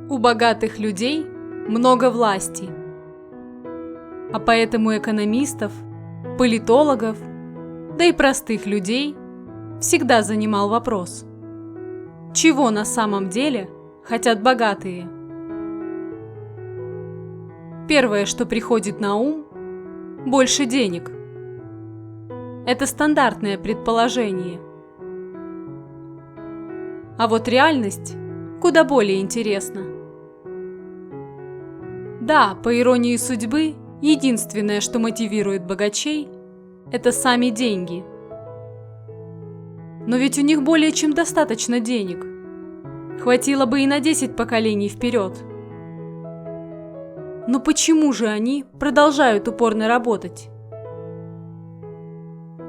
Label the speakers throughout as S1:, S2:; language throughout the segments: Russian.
S1: У богатых людей много власти, а поэтому экономистов, политологов, да и простых людей всегда занимал вопрос: чего на самом деле хотят богатые? Первое, что приходит на ум – больше денег. Это стандартное предположение. А вот реальность куда более интересна. Да, по иронии судьбы, единственное, что мотивирует богачей – это сами деньги. Но ведь у них более чем достаточно денег. Хватило бы и на 10 поколений вперед. Но почему же они продолжают упорно работать?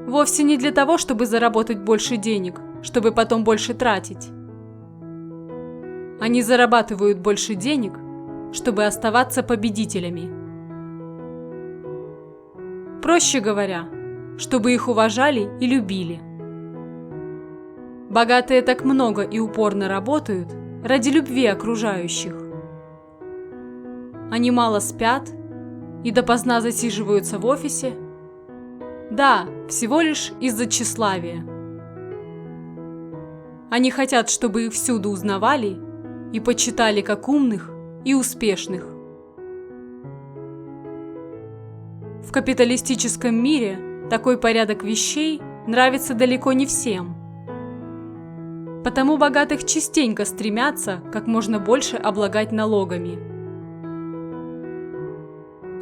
S1: Вовсе не для того, чтобы заработать больше денег, чтобы потом больше тратить. Они зарабатывают больше денег, чтобы оставаться победителями. Проще говоря, чтобы их уважали и любили. Богатые так много и упорно работают ради любви окружающих. Они мало спят и допоздна засиживаются в офисе. Да, всего лишь из-за тщеславия. Они хотят, чтобы их всюду узнавали и почитали как умных и успешных. В капиталистическом мире такой порядок вещей нравится далеко не всем. Потому богатых частенько стремятся как можно больше облагать налогами.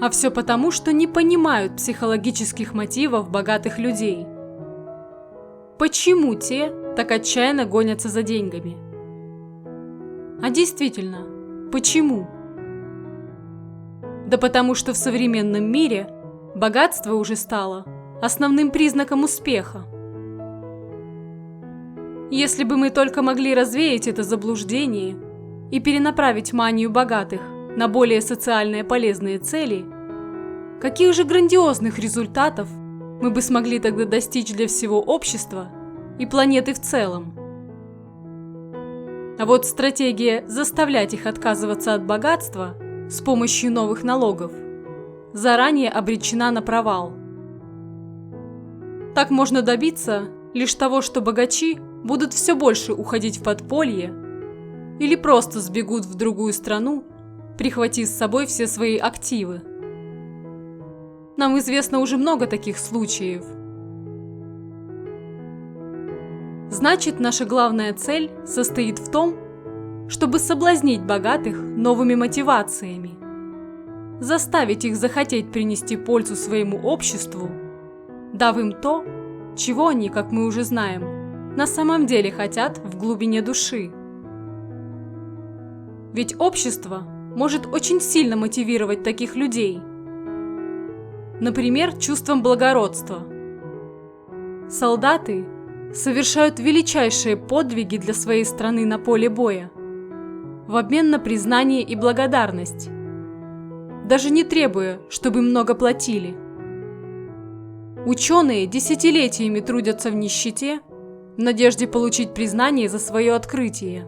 S1: А все потому, что не понимают психологических мотивов богатых людей. Почему те так отчаянно гонятся за деньгами? А действительно, почему? Да потому что в современном мире богатство уже стало основным признаком успеха. Если бы мы только могли развеять это заблуждение и перенаправить манию богатых на более социально полезные цели, каких же грандиозных результатов мы бы смогли тогда достичь для всего общества и планеты в целом? А вот стратегия заставлять их отказываться от богатства с помощью новых налогов заранее обречена на провал. Так можно добиться лишь того, что богачи будут все больше уходить в подполье или просто сбегут в другую страну, прихватив с собой все свои активы. Нам известно уже много таких случаев. Значит, наша главная цель состоит в том, чтобы соблазнить богатых новыми мотивациями, заставить их захотеть принести пользу своему обществу, дав им то, чего они, как мы уже знаем, на самом деле хотят в глубине души. Ведь общество может очень сильно мотивировать таких людей. Например, чувством благородства. Солдаты совершают величайшие подвиги для своей страны на поле боя в обмен на признание и благодарность, даже не требуя, чтобы им много платили. Ученые десятилетиями трудятся в нищете в надежде получить признание за свое открытие.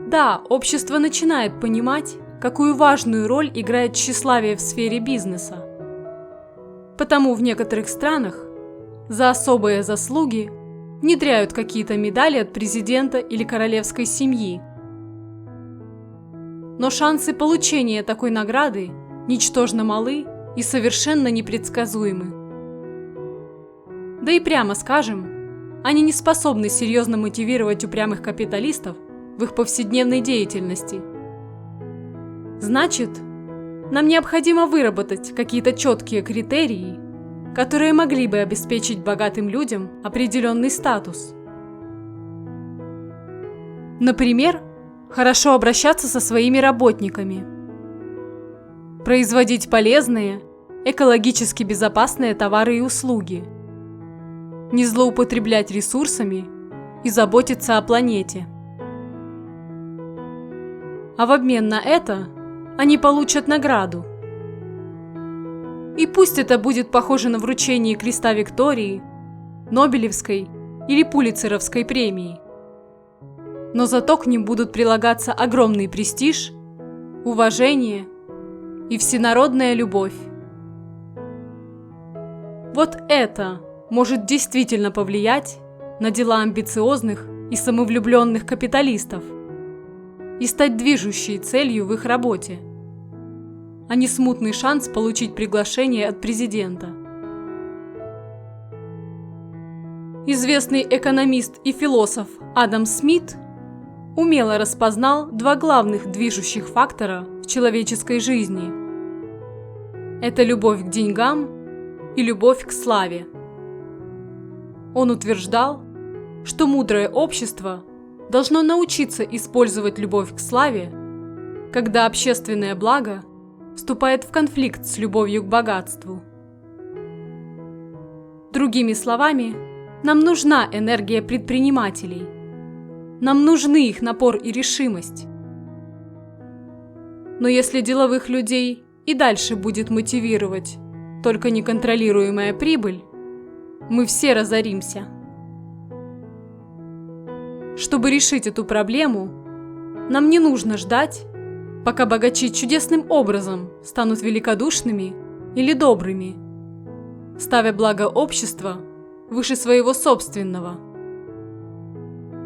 S1: Да, общество начинает понимать, какую важную роль играет тщеславие в сфере бизнеса. Потому в некоторых странах за особые заслуги внедряют какие-то медали от президента или королевской семьи. Но шансы получения такой награды ничтожно малы и совершенно непредсказуемы. Да и прямо скажем, они не способны серьезно мотивировать упрямых капиталистов в их повседневной деятельности. Значит, нам необходимо выработать какие-то четкие критерии, которые могли бы обеспечить богатым людям определенный статус. Например, хорошо обращаться со своими работниками, производить полезные, экологически безопасные товары и услуги, не злоупотреблять ресурсами и заботиться о планете. А в обмен на это они получат награду. И пусть это будет похоже на вручение Креста Виктории, Нобелевской или Пулитцеровской премии. но зато к ним будут прилагаться огромный престиж, уважение и всенародная любовь. Вот это может действительно повлиять на дела амбициозных и самовлюбленных капиталистов и стать движущей целью в их работе, а не смутный шанс получить приглашение от президента. Известный экономист и философ Адам Смит умело распознал два главных движущих фактора в человеческой жизни. Это любовь к деньгам и любовь к славе. Он утверждал, что мудрое общество должно научиться использовать любовь к славе, когда общественное благо вступает в конфликт с любовью к богатству. Другими словами, нам нужна энергия предпринимателей. Нам нужны их напор и решимость. Но если деловых людей и дальше будет мотивировать только неконтролируемая прибыль, мы все разоримся. Чтобы решить эту проблему, нам не нужно ждать, пока богачи чудесным образом станут великодушными или добрыми, ставя благо общества выше своего собственного.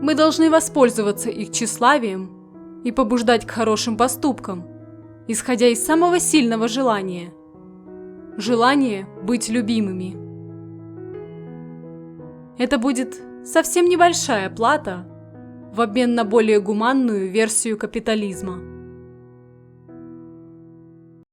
S1: Мы должны воспользоваться их тщеславием и побуждать к хорошим поступкам, исходя из самого сильного желания – желание быть любимыми. Это будет совсем небольшая плата в обмен на более гуманную версию капитализма.